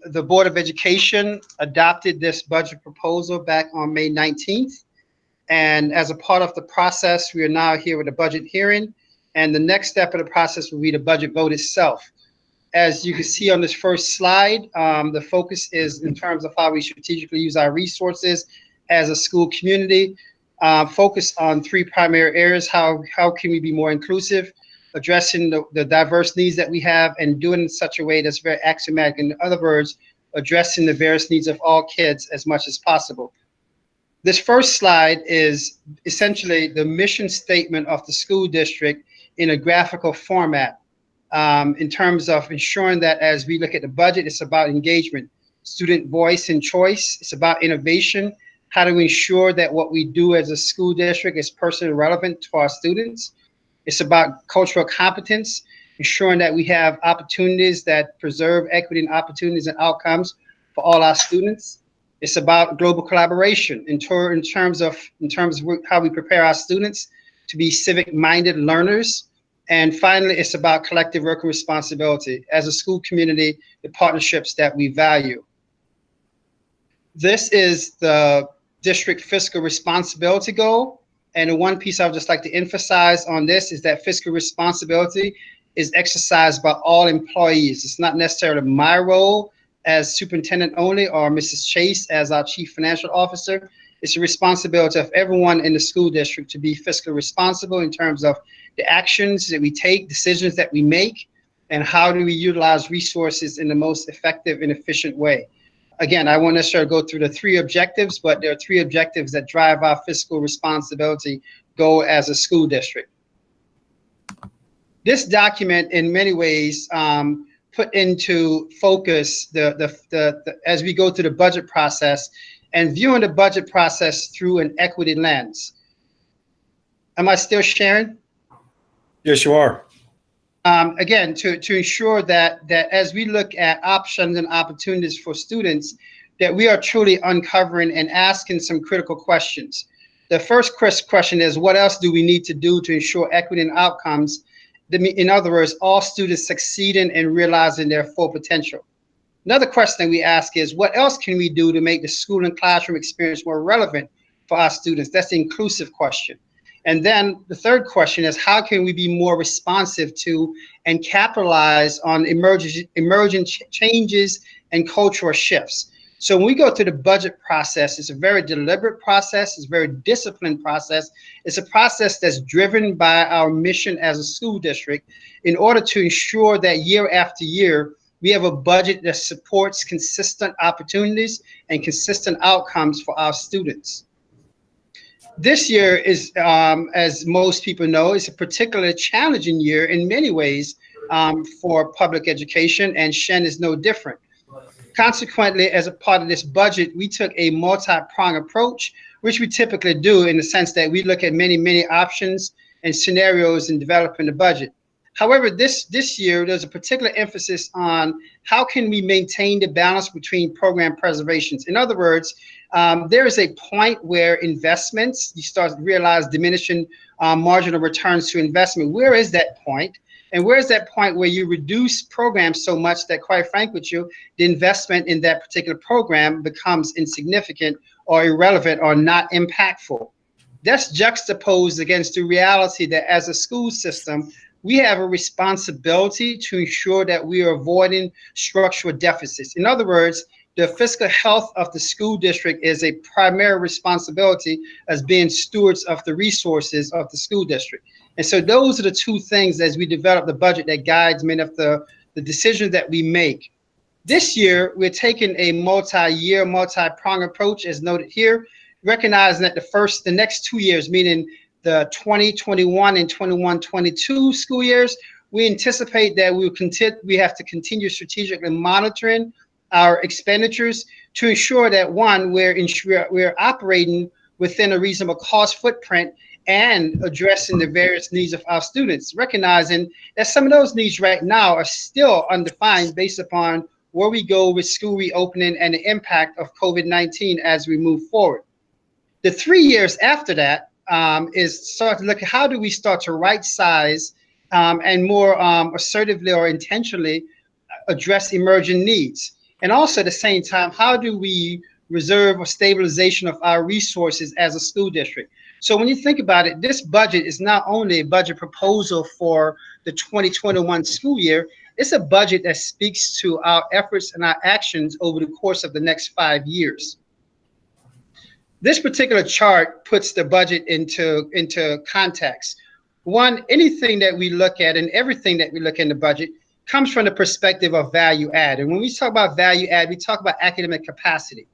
the Board of Education adopted this budget proposal back on May 19th. And as a part of the process, we are now here with a budget hearing. And the next step of the process will be the budget vote itself. As you can see on this first slide, the focus is in terms of how we strategically use our resources as a school community. Focus on three primary areas. How can we be more inclusive, addressing the diverse needs that we have, and doing it in such a way that's very axiomatic. In other words, addressing the various needs of all kids as much as possible. This first slide is essentially the mission statement of the school district in a graphical format, in terms of ensuring that as we look at the budget, it's about engagement, student voice and choice. It's about innovation. How do we ensure that what we do as a school district is personally relevant to our students? It's about cultural competence, ensuring that we have opportunities that preserve equity and opportunities and outcomes for all our students. It's about global collaboration in terms of how we prepare our students to be civic-minded learners. And finally, it's about collective work and responsibility as a school community, the partnerships that we value. This is the district fiscal responsibility goal. And the one piece I would just like to emphasize on this is that fiscal responsibility is exercised by all employees. It's not necessarily my role as superintendent only, or Mrs. Chase as our chief financial officer. It's the responsibility of everyone in the school district to be fiscally responsible in terms of the actions that we take, decisions that we make, and how do we utilize resources in the most effective and efficient way. Again, I won't necessarily go through the three objectives, but there are three objectives that drive our fiscal responsibility goal as a school district. This document, in many ways, put into focus as we go through the budget process and viewing the budget process through an equity lens. Am I still sharing? Yes, you are. Again, to ensure that as we look at options and opportunities for students, that we are truly uncovering and asking some critical questions. The first question is, what else do we need to do to ensure equity and outcomes? In other words, all students succeeding and realizing their full potential. Another question that we ask is, what else can we do to make the school and classroom experience more relevant for our students? That's the inclusive question. And then the third question is, how can we be more responsive to and capitalize on emerging changes and cultural shifts? So when we go through the budget process, it's a very deliberate process. It's a very disciplined process. It's a process that's driven by our mission as a school district in order to ensure that year after year, we have a budget that supports consistent opportunities and consistent outcomes for our students. This year is, as most people know, is a particularly challenging year in many ways for public education, and Shen is no different. Consequently, as a part of this budget, we took a multi-pronged approach, which we typically do in the sense that we look at many options and scenarios in developing the budget. However, this year, there's a particular emphasis on how can we maintain the balance between program preservations. In other words, there is a point where investments, you start to realize diminishing marginal returns to investment. Where is that point? And where is that point where you reduce programs so much that, quite frankly with you, the investment in that particular program becomes insignificant or irrelevant or not impactful? That's juxtaposed against the reality that as a school system, we have a responsibility to ensure that we are avoiding structural deficits. In other words, the fiscal health of the school district is a primary responsibility as being stewards of the resources of the school district. And so those are the two things as we develop the budget that guides many of the decisions that we make. This year, we're taking a multi-year, multi-pronged approach as noted here, recognizing that the next 2 years, meaning the 2021 and 21-22 school years, we anticipate that we have to continue strategically monitoring our expenditures to ensure that, one, we're operating within a reasonable cost footprint and addressing the various needs of our students, recognizing that some of those needs right now are still undefined based upon where we go with school reopening and the impact of COVID-19 as we move forward. The 3 years after that is start to look at how do we start to right size and more assertively or intentionally address emerging needs. And also at the same time, how do we reserve a stabilization of our resources as a school district? So when you think about it, this budget is not only a budget proposal for the 2021 school year, it's a budget that speaks to our efforts and our actions over the course of the next 5 years. This particular chart puts the budget into context. One, anything that we look at and everything that we look in the budget comes from the perspective of value add. And when we talk about value add, we talk about academic capacity.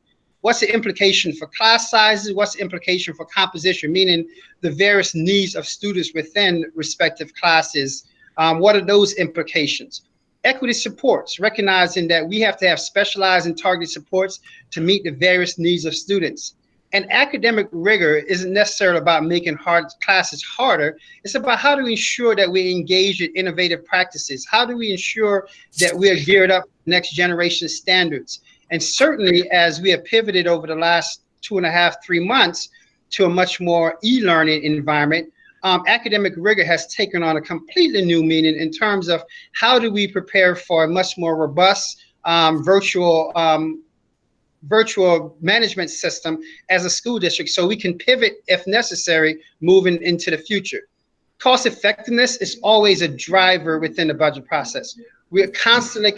What's the implication for class sizes? What's the implication for composition, meaning the various needs of students within respective classes? What are those implications? Equity supports, recognizing that we have to have specialized and targeted supports to meet the various needs of students. And academic rigor isn't necessarily about making hard classes harder. It's about how do we ensure that we engage in innovative practices? How do we ensure that we are geared up for next generation standards? And certainly as we have pivoted over the last 2.5, 3 months to a much more e-learning environment, academic rigor has taken on a completely new meaning in terms of how do we prepare for a much more robust virtual management system as a school district so we can pivot if necessary moving into the future. Cost effectiveness is always a driver within the budget process. We're constantly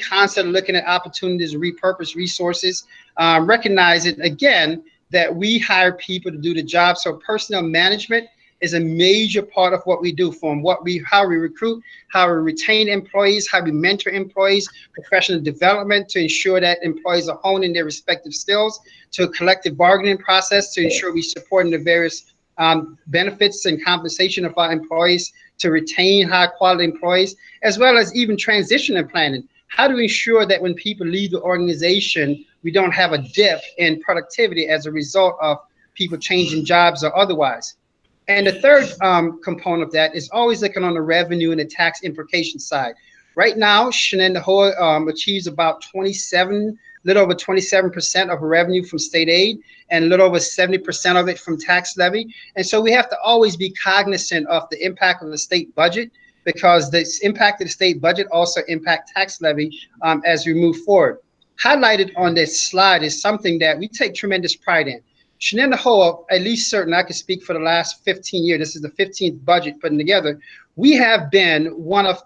looking at opportunities to repurpose resources, recognizing again that we hire people to do the job. So personnel management is a major part of what we do, from how we recruit, how we retain employees, how we mentor employees, professional development to ensure that employees are honing their respective skills, to a collective bargaining process to ensure we support the various benefits and compensation of our employees to retain high quality employees, as well as even transition and planning. How do we ensure that when people leave the organization, we don't have a dip in productivity as a result of people changing jobs or otherwise? And the third component of that is always looking on the revenue and the tax implication side. Right now, Shenendehowa achieves about little over 27% of revenue from state aid and a little over 70% of it from tax levy. And so we have to always be cognizant of the impact of the state budget, because the impact of the state budget also impact tax levy as we move forward. Highlighted on this slide is something that we take tremendous pride in. Shenendehowa, at least certain, I can speak for the last 15 years, this is the 15th budget putting together, we have had one of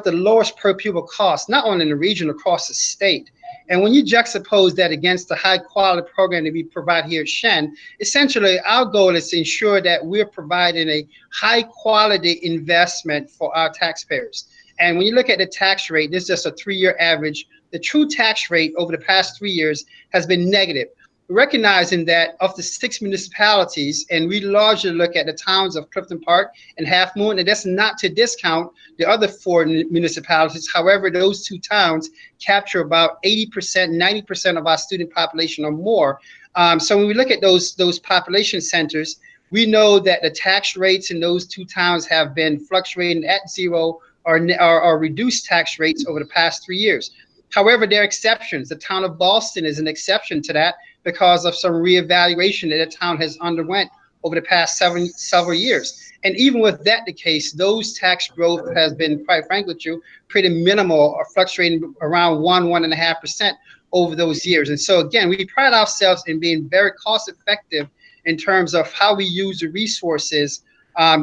the lowest per pupil costs, not only in the region, across the state. And when you juxtapose that against the high quality program that we provide here at Shen, essentially our goal is to ensure that we're providing a high quality investment for our taxpayers. And when you look at the tax rate, this is just a 3-year average. The true tax rate over the past 3 years has been negative, recognizing that of the 6 municipalities, and we largely look at the towns of Clifton Park and Half Moon, and that's not to discount the other 4 municipalities. However, those 2 towns capture about 80%, 90% of our student population or more. So when we look at those population centers, we know that the tax rates in those 2 towns have been fluctuating at zero or reduced tax rates over the past 3 years. However, there are exceptions. The town of Boston is an exception to that because of some reevaluation that the town has underwent over the past several years. And even with that the case, those tax growth has been, quite frankly with you, pretty minimal or fluctuating around 1.5% over those years. And so again, we pride ourselves in being very cost effective in terms of how we use the resources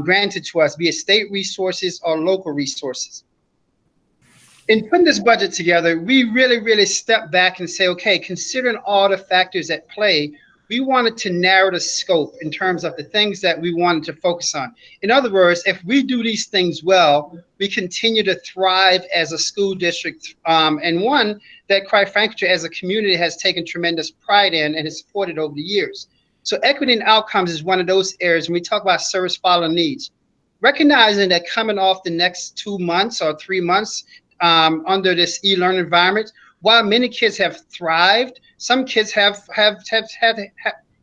granted to us, be it state resources or local resources. In putting this budget together, we really step back and say, okay, considering all the factors at play, we wanted to narrow the scope in terms of the things that we wanted to focus on. In other words, if we do these things well, we continue to thrive as a school district, and one that, quite frankly, as a community has taken tremendous pride in and has supported over the years. So equity and outcomes is one of those areas when we talk about service following needs. Recognizing that coming off the next 2 months or 3 months under this e-learning environment, while many kids have thrived, some kids have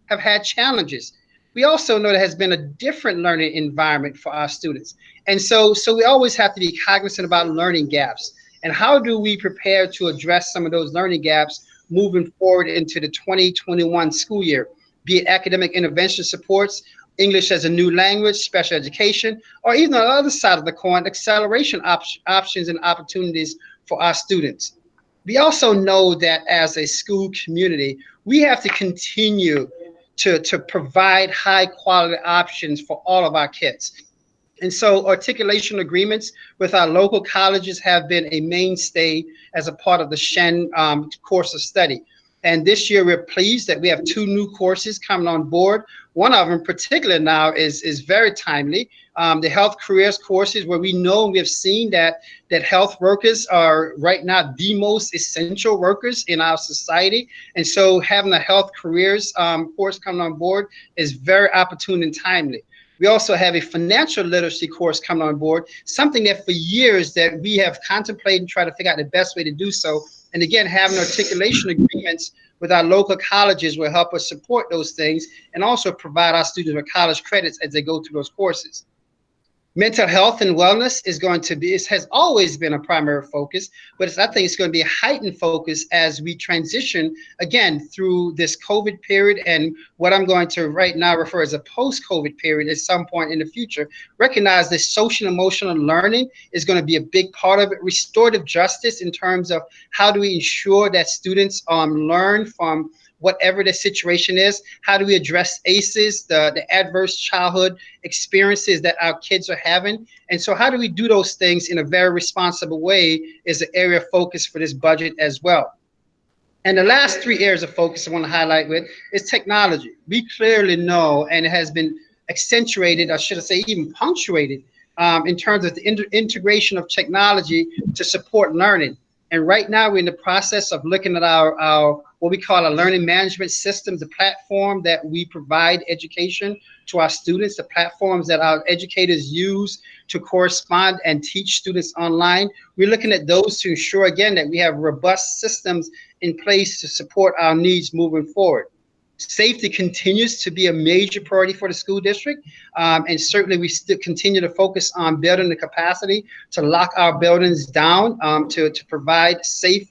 had challenges. We also know there has been a different learning environment for our students. And so we always have to be cognizant about learning gaps. And how do we prepare to address some of those learning gaps moving forward into the 2021 school year, be it academic intervention supports, English as a new language, special education, or even on the other side of the coin, acceleration options and opportunities for our students. We also know that as a school community, we have to continue to provide high quality options for all of our kids. And so articulation agreements with our local colleges have been a mainstay as a part of the Shen course of study. And this year, we're pleased that we have 2 new courses coming on board. One of them in particular now is very timely. The health careers courses, where we know and we have seen that health workers are right now the most essential workers in our society. And so having a health careers course coming on board is very opportune and timely. We also have a financial literacy course coming on board, something that for years that we have contemplated and tried to figure out the best way to do so. And again, having articulation agreements with our local colleges will help us support those things and also provide our students with college credits as they go through those courses. Mental health and wellness is going to be, it has always been a primary focus, but I think it's going to be a heightened focus as we transition again through this COVID period and what I'm going to right now refer as a post-COVID period at some point in the future. Recognize that social and emotional learning is going to be a big part of it. Restorative justice in terms of how do we ensure that students learn from whatever the situation is. How do we address ACEs, the adverse childhood experiences that our kids are having? And so how do we do those things in a very responsible way is an area of focus for this budget as well. And the last 3 areas of focus I want to highlight with is technology. We clearly know, and it has been accentuated, or should I say even punctuated, in terms of the integration of technology to support learning. And right now we're in the process of looking at our what we call a learning management system, the platform that we provide education to our students, the platforms that our educators use to correspond and teach students online. We're looking at those to ensure, again, that we have robust systems in place to support our needs moving forward. Safety continues to be a major priority for the school district, and certainly we still continue to focus on building the capacity to lock our buildings down, to provide safe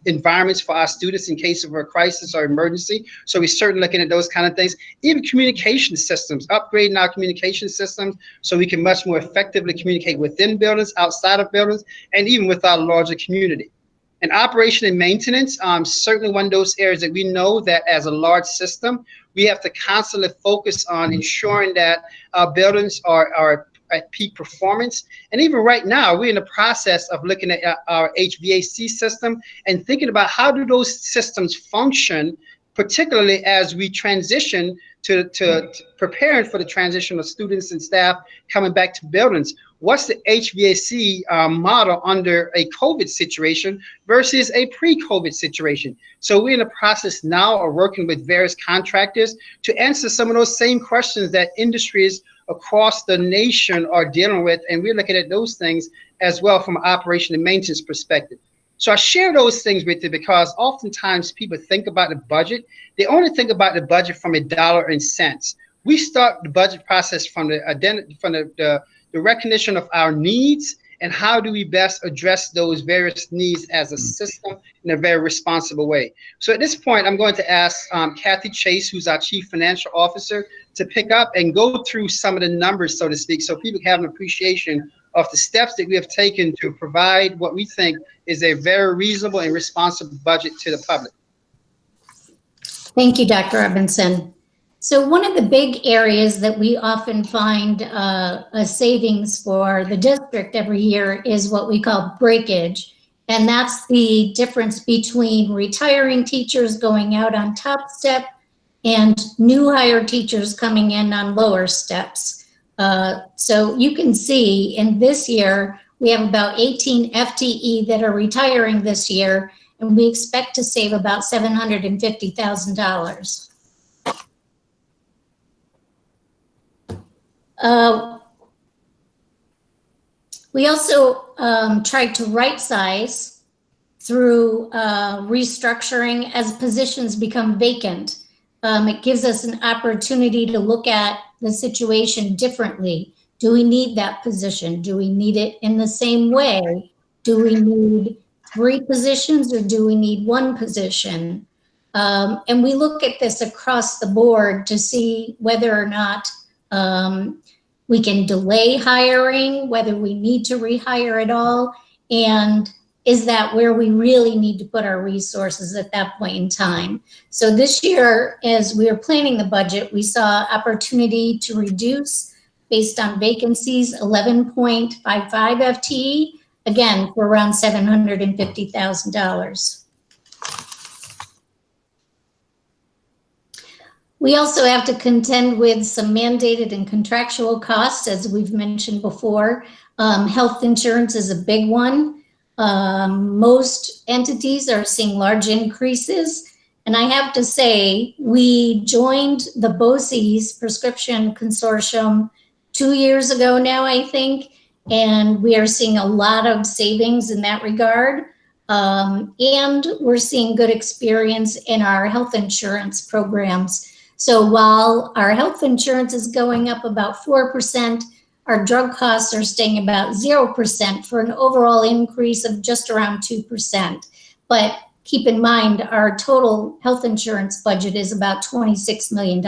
environments for our students in case of a crisis or emergency. So we're certainly looking at those kind of things. Even communication systems, upgrading our communication systems so we can much more effectively communicate within buildings, outside of buildings, and even with our larger community. And operation and maintenance, certainly one of those areas that we know that as a large system, we have to constantly focus on ensuring that our buildings are at peak performance. And even right now, we're in the process of looking at our HVAC system and thinking about how do those systems function, particularly as we transition to preparing for the transition of students and staff coming back to buildings. What's the HVAC model under a COVID situation versus a pre-COVID situation? So we're in the process now of working with various contractors to answer some of those same questions that industries across the nation are dealing with, and we're looking at those things as well from an operation and maintenance perspective. So I share those things with you because oftentimes people think about the budget. They only think about the budget from a dollar and cents. We start the budget process from the recognition of our needs and how do we best address those various needs as a system in a very responsible way. So at this point, I'm going to ask Kathy Chase, who's our Chief Financial Officer, to pick up and go through some of the numbers, so to speak, so people have an appreciation of the steps that we have taken to provide what we think is a very reasonable and responsible budget to the public. Thank you, Dr. Robinson. So one of the big areas that we often find a savings for the district every year is what we call breakage. And that's the difference between retiring teachers going out on top step and new hire teachers coming in on lower steps. So you can see in this year, we have about 18 FTE that are retiring this year, and we expect to save about $750,000. We also tried to right size through restructuring as positions become vacant. It gives us an opportunity to look at the situation differently. Do we need that position? Do we need it in the same way? Do we need 3 positions or do we need 1 position? And we look at this across the board to see whether or not we can delay hiring, whether we need to rehire at all. And is that where we really need to put our resources at that point in time? So this year, as we were planning the budget, we saw opportunity to reduce, based on vacancies, 11.55 FTE, again, for around $750,000. We also have to contend with some mandated and contractual costs, as we've mentioned before. Health insurance is a big one. Most entities are seeing large increases. And I have to say, we joined the BOCES Prescription Consortium 2 years ago now, I think, and we are seeing a lot of savings in that regard. And we're seeing good experience in our health insurance programs. So while our health insurance is going up about 4%, our drug costs are staying about 0% for an overall increase of just around 2%. But keep in mind, our total health insurance budget is about $26 million.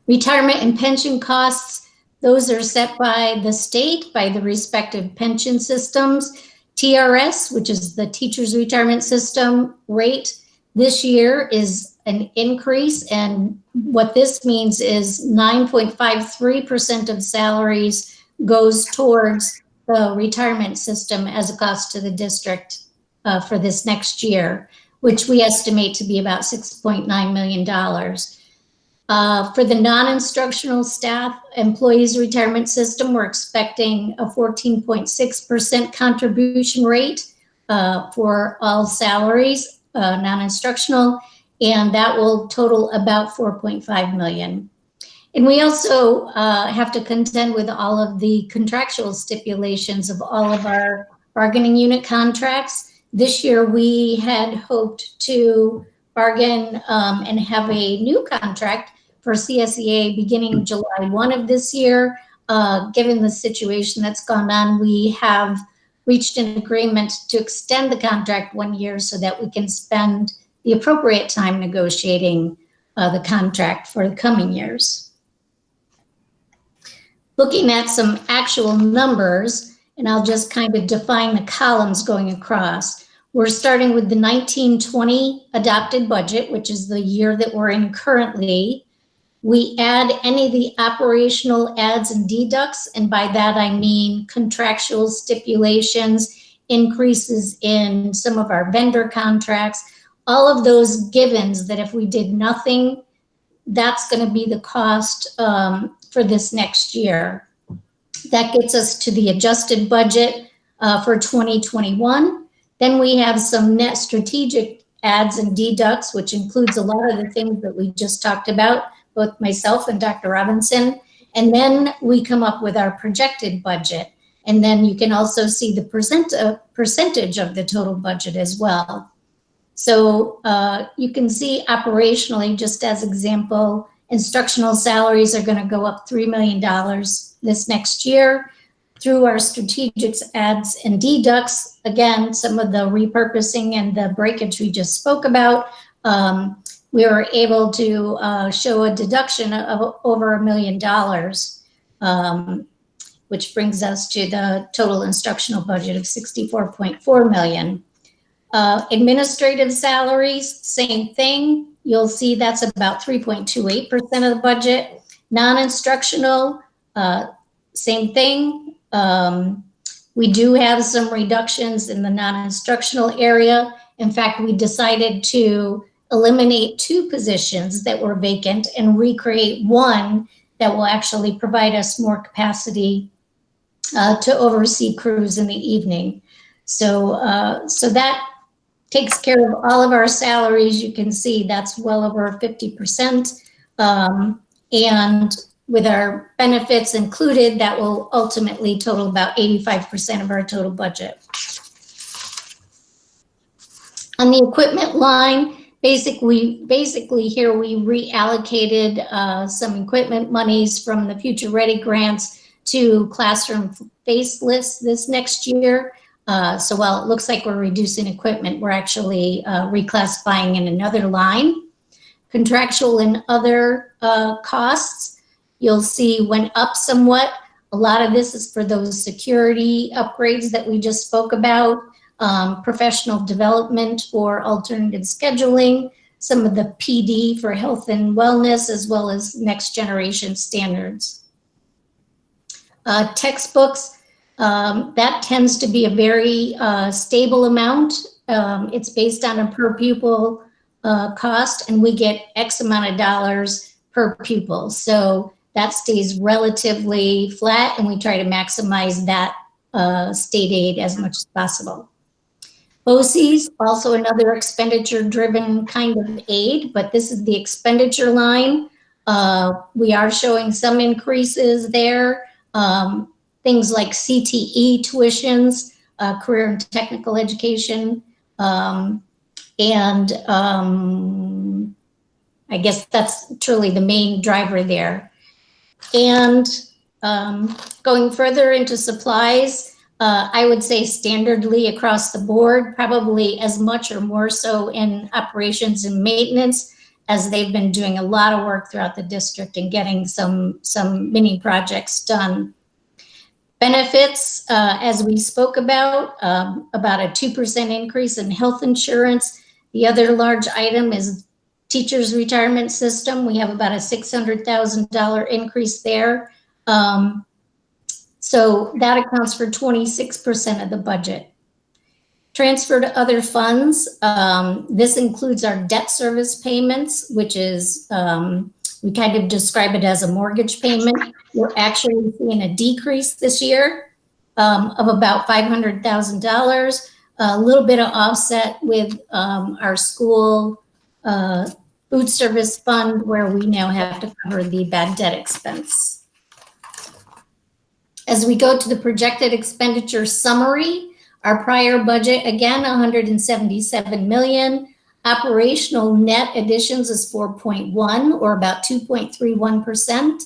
Retirement and pension costs, those are set by the state, by the respective pension systems. TRS, which is the Teachers Retirement System rate, this year is an increase, and what this means is 9.53% of salaries goes towards the retirement system as a cost to the district for this next year, which we estimate to be about $6.9 million. For the non-instructional staff employees retirement system, we're expecting a 14.6% contribution rate for all salaries, non-instructional, and that will total about $4.5 million. And we also have to contend with all of the contractual stipulations of all of our bargaining unit contracts. This year, we had hoped to bargain and have a new contract for CSEA beginning July 1 of this year. Given the situation that's gone on, we have reached an agreement to extend the contract 1 year so that we can spend the appropriate time negotiating the contract for the coming years. Looking at some actual numbers, and I'll just kind of define the columns going across. We're starting with the 1920 adopted budget, which is the year that we're in currently. We add any of the operational adds and deducts, and by that I mean contractual stipulations, increases in some of our vendor contracts, all of those givens that if we did nothing, that's going to be the cost for this next year. That gets us to the adjusted budget for 2021. Then we have some net strategic adds and deducts, which includes a lot of the things that we just talked about, both myself and Dr. Robinson. And then we come up with our projected budget. And then you can also see the percentage of the total budget as well. So you can see operationally, just as example, instructional salaries are going to go up $3 million this next year. Through our strategic adds and deducts, again, some of the repurposing and the breakage we just spoke about, we were able to show a deduction of over $1 million, which brings us to the total instructional budget of $64.4 million. Administrative salaries, same thing. You'll see that's about 3.28% of the budget. Non-instructional, same thing. We do have some reductions in the non-instructional area. In fact, we decided to eliminate 2 positions that were vacant and recreate 1 that will actually provide us more capacity to oversee crews in the evening. So that takes care of all of our salaries. You can see that's well over 50%. And with our benefits included, that will ultimately total about 85% of our total budget. On the equipment line, basically here we reallocated some equipment monies from the Future Ready grants to classroom facelifts this next year. So while it looks like we're reducing equipment, we're actually reclassifying in another line. Contractual and other costs, you'll see went up somewhat. A lot of this is for those security upgrades that we just spoke about, professional development for alternative scheduling, some of the PD for health and wellness, as well as next generation standards. Textbooks, that tends to be a very stable amount. It's based on a per pupil cost, and we get X amount of dollars per pupil. So that stays relatively flat, and we try to maximize that state aid as much as possible. BOCES, also another expenditure-driven kind of aid, but this is the expenditure line. We are showing some increases there. Things like CTE tuitions, career and technical education, and I guess that's truly the main driver there. And going further into supplies, I would say standardly across the board, probably as much or more so in operations and maintenance, as they've been doing a lot of work throughout the district and getting some mini projects done. Benefits, as we spoke about a 2% increase in health insurance. The other large item is teachers' retirement system. We have about a $600,000 increase there. So that accounts for 26% of the budget. Transfer to other funds. This includes our debt service payments, which is, we kind of describe it as a mortgage payment. We're actually seeing a decrease this year of about $500,000, a little bit of offset with our school food service fund, where we now have to cover the bad debt expense. As we go to the projected expenditure summary, our prior budget, again, 177 million. Operational net additions is 4.1, or about 2.31%.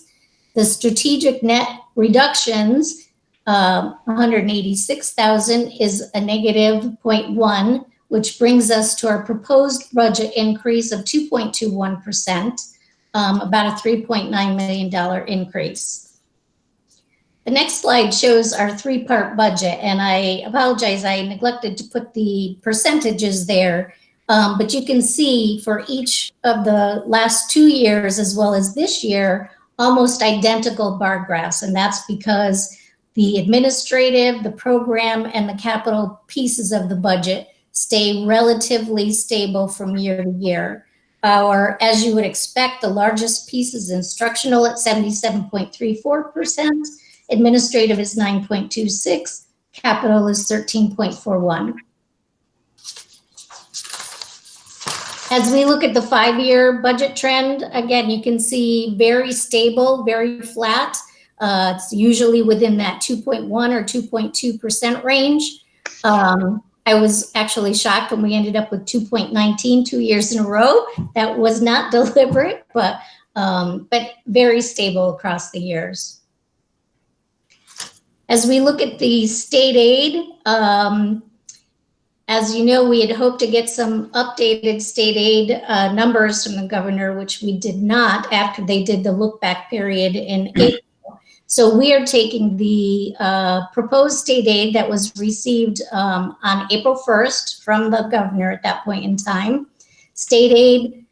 The strategic net reductions, 186,000, is a negative 0.1, which brings us to our proposed budget increase of 2.21%, about a $3.9 million increase. The next slide shows our three-part budget, and I apologize, I neglected to put the percentages there, but you can see for each of the last 2 years as well as this year, almost identical bar graphs, and that's because the administrative, the program, and the capital pieces of the budget stay relatively stable from year to year. As you would expect, the largest piece is instructional at 77.34%. Administrative is 9.26, capital is 13.41. As we look at the 5-year budget trend, again, you can see very stable, very flat. It's usually within that 2.1 or 2.2% range. I was actually shocked when we ended up with 2.19 2 years in a row. That was not deliberate, but very stable across the years. As we look at the state aid, as you know, we had hoped to get some updated state aid numbers from the governor, which we did not after they did the look back period in April. So we are taking the proposed state aid that was received on April 1st from the governor at that point in time. State aid,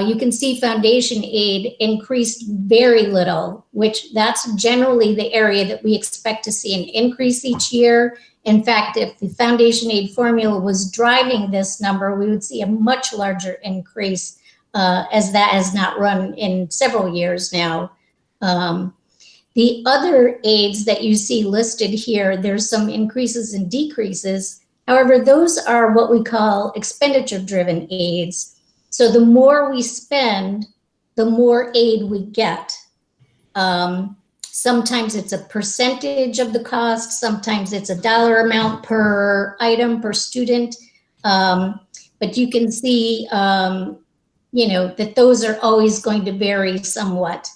you can see foundation aid increased very little, which that's generally the area that we expect to see an increase each year. In fact, if the foundation aid formula was driving this number, we would see a much larger increase as that has not run in several years now. The other aids that you see listed here, there's some increases and decreases. However, those are what we call expenditure-driven aids. So the more we spend, the more aid we get. Sometimes it's a percentage of the cost. Sometimes it's a dollar amount per item, per student. But you can see, that those are always going to vary somewhat.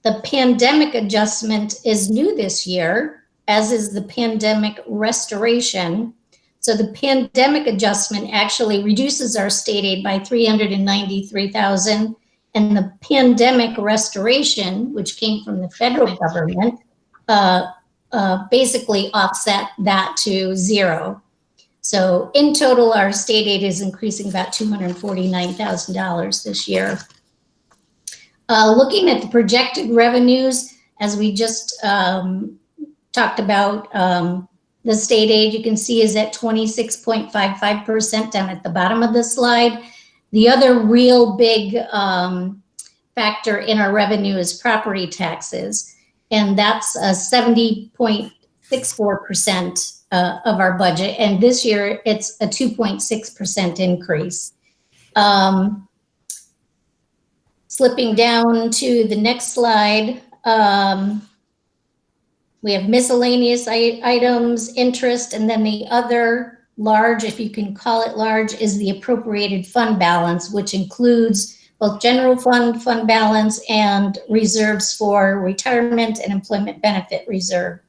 The pandemic adjustment is new this year, as is the pandemic restoration. So the pandemic adjustment actually reduces our state aid by $393,000, and the pandemic restoration, which came from the federal government, basically offset that to zero. So in total, our state aid is increasing about $249,000 this year. Looking at the projected revenues, as we just talked about, the state aid, you can see, is at 26.55% down at the bottom of the slide. The other real big factor in our revenue is property taxes, and that's 70.64% of our budget. And this year, it's a 2.6% increase. Slipping down to the next slide, we have miscellaneous items, interest, and then the other large, if you can call it large, is the appropriated fund balance, which includes both general fund balance and reserves for retirement and employment benefit reserve.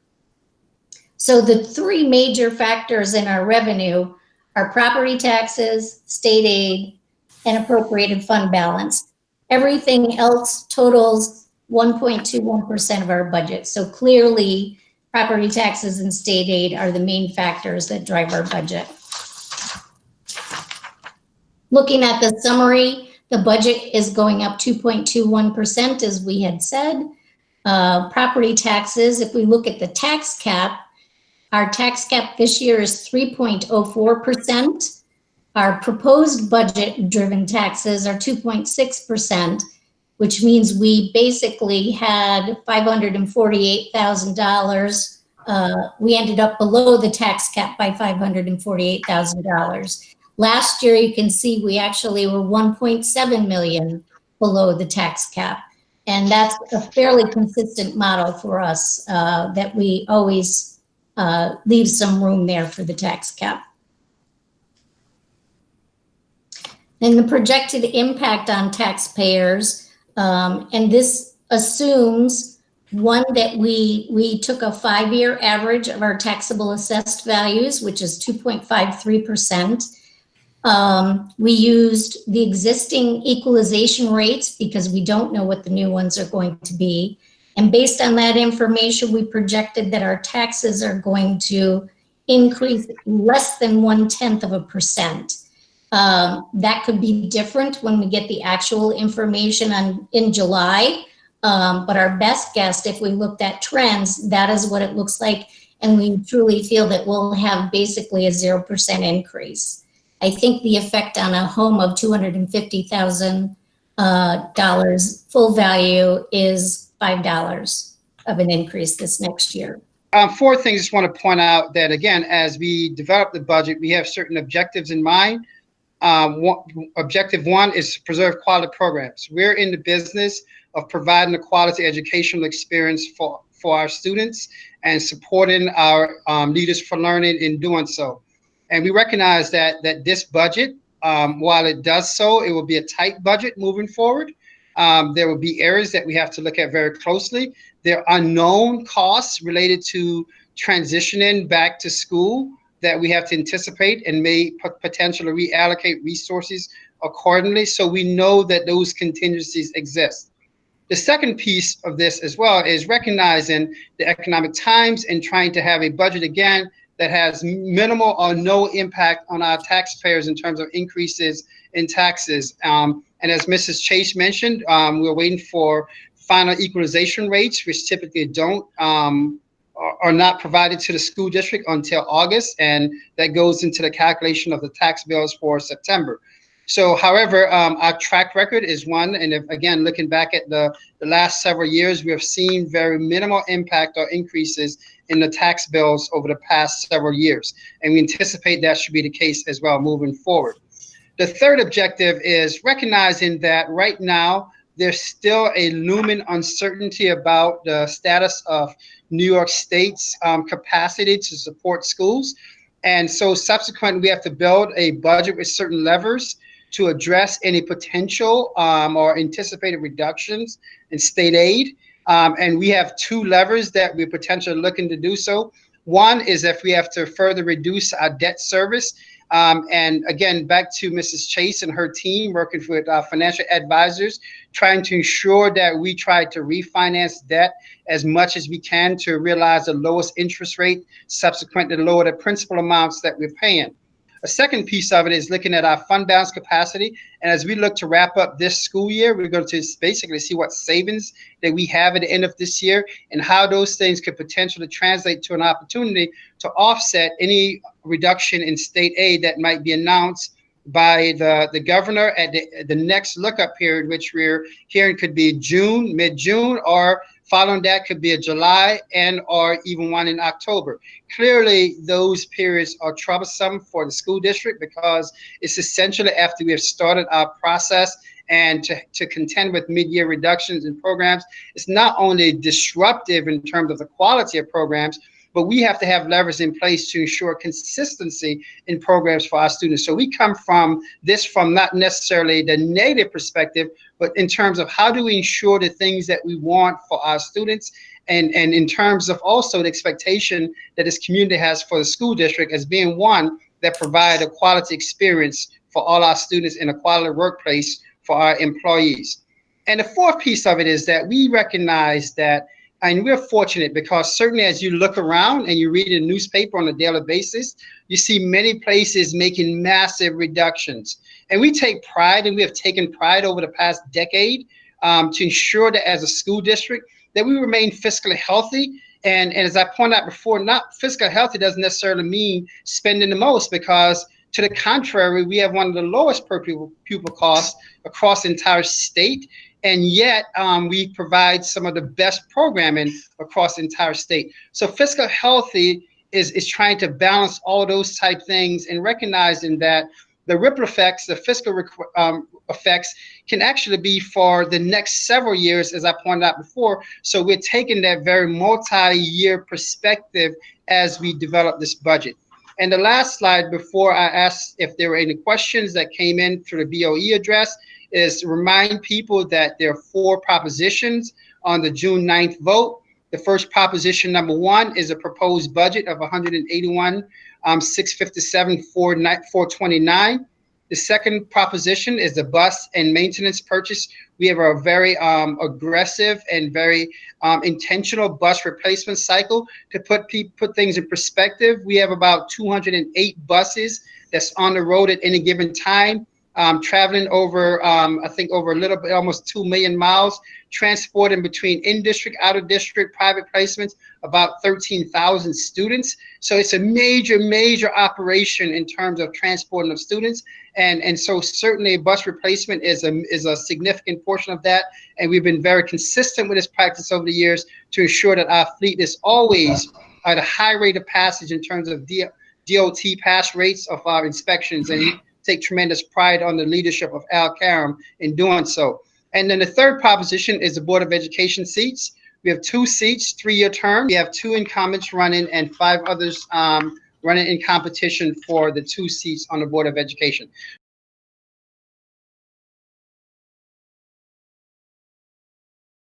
So the three major factors in our revenue are property taxes, state aid, and appropriated fund balance. Everything else totals 1.21% of our budget. So clearly, property taxes and state aid are the main factors that drive our budget. Looking at the summary, the budget is going up 2.21%, as we had said. Property taxes, if we look at the tax cap, our tax cap this year is 3.04%. Our proposed budget-driven taxes are 2.6%, which means we basically had $548,000. We ended up below the tax cap by $548,000. Last year, you can see we actually were 1.7 million below the tax cap. And that's a fairly consistent model for us, that we always leave some room there for the tax cap. And the projected impact on taxpayers, and this assumes, one, that we took a 5-year average of our taxable assessed values, which is 2.53%. We used the existing equalization rates because we don't know what the new ones are going to be. And based on that information, we projected that our taxes are going to increase less than 0.1%. That could be different when we get the actual information in July. But our best guess, if we looked at trends, that is what it looks like. And we truly feel that we'll have basically a 0% increase. I think the effect on a home of $250,000 full value is $5 of an increase this next year. Four things I just want to point out that, again, as we develop the budget, we have certain objectives in mind. Objective one is to preserve quality programs. We're in the business of providing a quality educational experience for our students and supporting our leaders for learning in doing so. And we recognize that this budget, while it does so, it will be a tight budget moving forward. There will be areas that we have to look at very closely. There are known costs related to transitioning back to school that we have to anticipate and may potentially reallocate resources accordingly. So we know that those contingencies exist. The second piece of this as well is recognizing the economic times and trying to have a budget, again, that has minimal or no impact on our taxpayers in terms of increases in taxes. And as Mrs. Chase mentioned, we're waiting for final equalization rates, which typically are not provided to the school district until August, and that goes into the calculation of the tax bills for September. So, however, our track record is one, and if, again, looking back at the last several years, we have seen very minimal impact or increases in the tax bills over the past several years, and we anticipate that should be the case as well moving forward. The third objective is recognizing that right now there's still a looming uncertainty about the status of New York State's capacity to support schools. And so subsequently, we have to build a budget with certain levers to address any potential or anticipated reductions in state aid. And we have two levers that we're potentially looking to do so. One is if we have to further reduce our debt service And again, back to Mrs. Chase and her team working with financial advisors, trying to ensure that we try to refinance debt as much as we can to realize the lowest interest rate, subsequently lower the principal amounts that we're paying. A second piece of it is looking at our fund balance capacity. And as we look to wrap up this school year, we're going to basically see what savings that we have at the end of this year and how those things could potentially translate to an opportunity to offset any reduction in state aid that might be announced by the governor at the next lookup period, which we're hearing could be June, mid-June, or following that could be a July and or even one in October. Clearly, those periods are troublesome for the school district because it's essentially after we have started our process and to contend with mid-year reductions in programs. It's not only disruptive in terms of the quality of programs, but we have to have levers in place to ensure consistency in programs for our students. So we come from this from not necessarily the negative perspective, but in terms of how do we ensure the things that we want for our students, and in terms of also the expectation that this community has for the school district as being one that provide a quality experience for all our students in a quality workplace for our employees. And the fourth piece of it is that we recognize that, and we're fortunate because certainly as you look around and you read a newspaper on a daily basis, you see many places making massive reductions. And we take pride, and we have taken pride over the past decade to ensure that as a school district that we remain fiscally healthy. And as I pointed out before, not fiscally healthy doesn't necessarily mean spending the most, because to the contrary, we have one of the lowest per pupil costs across the entire state. And yet we provide some of the best programming across the entire state. So fiscal healthy is trying to balance all those type things and recognizing that the ripple effects, the fiscal effects can actually be for the next several years, as I pointed out before. So we're taking that very multi-year perspective as we develop this budget. And the last slide before I asked if there were any questions that came in through the BOE address is remind people that there are 4 propositions on the June 9th vote. The first proposition, number 1, is a proposed budget of $181,657,429. The second proposition is the bus and maintenance purchase. We have a very aggressive and very intentional bus replacement cycle. To put things in perspective, we have about 208 buses that's on the road at any given time, traveling over, I think over a little bit, almost 2 million miles, transporting between in-district, out-of-district, private placements, about 13,000 students. So it's a major operation in terms of transporting of students. And so certainly bus replacement is a significant portion of that. And we've been very consistent with this practice over the years to ensure that our fleet is always at a high rate of passage in terms of DOT pass rates of our inspections. And we take tremendous pride on the leadership of Al Karam in doing so. And then the third proposition is the Board of Education seats. We have 2 seats, 3-year term. We have 2 incumbents running and 5 others running in competition for the 2 seats on the Board of Education.